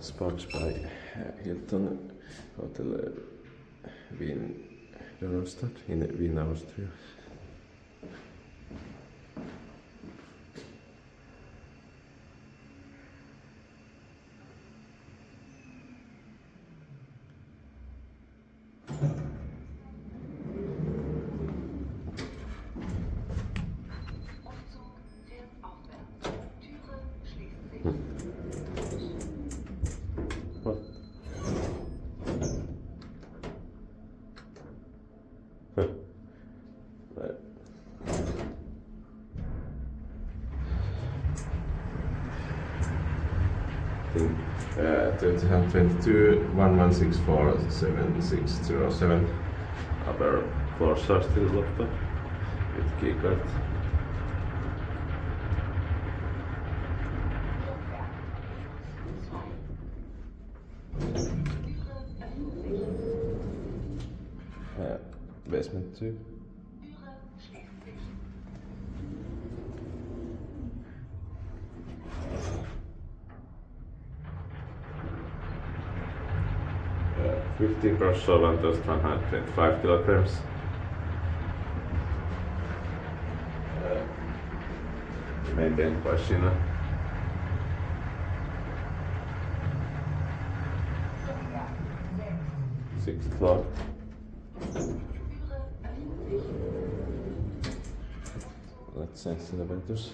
Sponsored by Hilton Hotel Donaustadt in Vienna, Austria. What? Right. I think 2022 1164 7607. Other floors are still locked up with keycard. Basement 2. Uh, 15 person, 125 kilograms. Maintained by Schindler. Sixth floor. Let's sense elevators.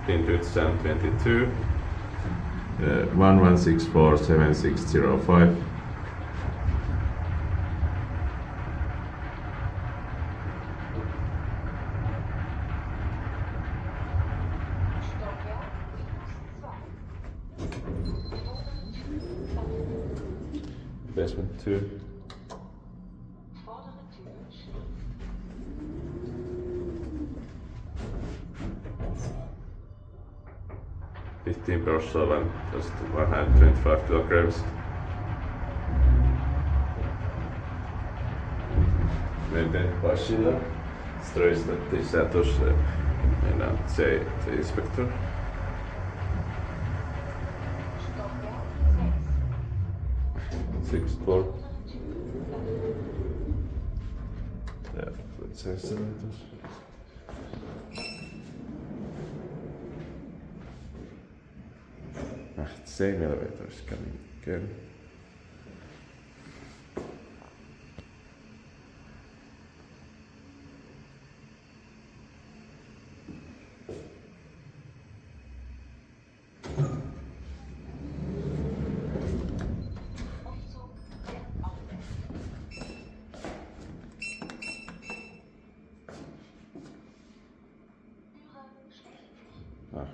In 2022 1164 7605. Basement 2. Fifteen per seven, just 125 kilograms. Maintained by Schindler. Ströistätissätys meidän C-inspektor. Sixth floor. Yeah, let's say elevators. Same elevators coming again. Ah.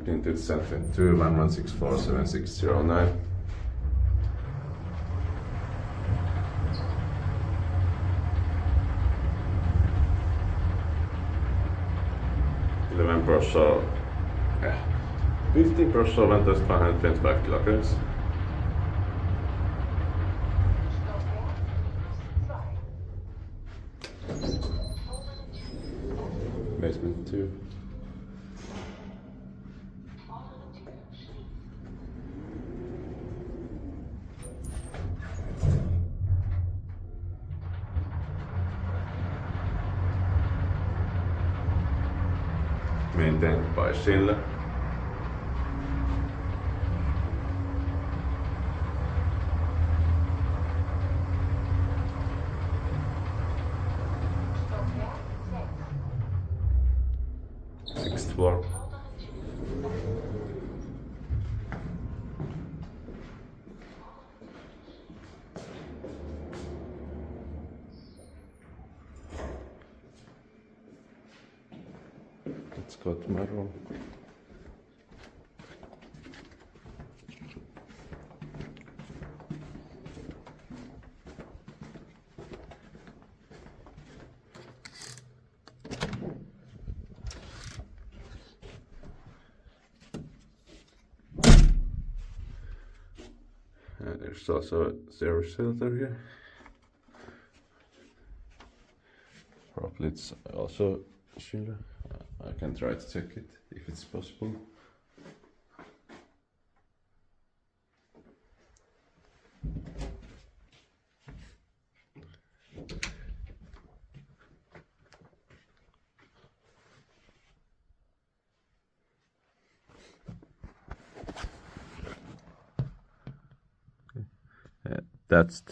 In 2022 1164 7609. So 15 per solvent, that's 125 kilograms. Basement 2. maintained by Schindler. Sixth floor. Let's go to my room. And there's also a service filter here. Probably it's also Schindler. I can try to check it if it's possible. That's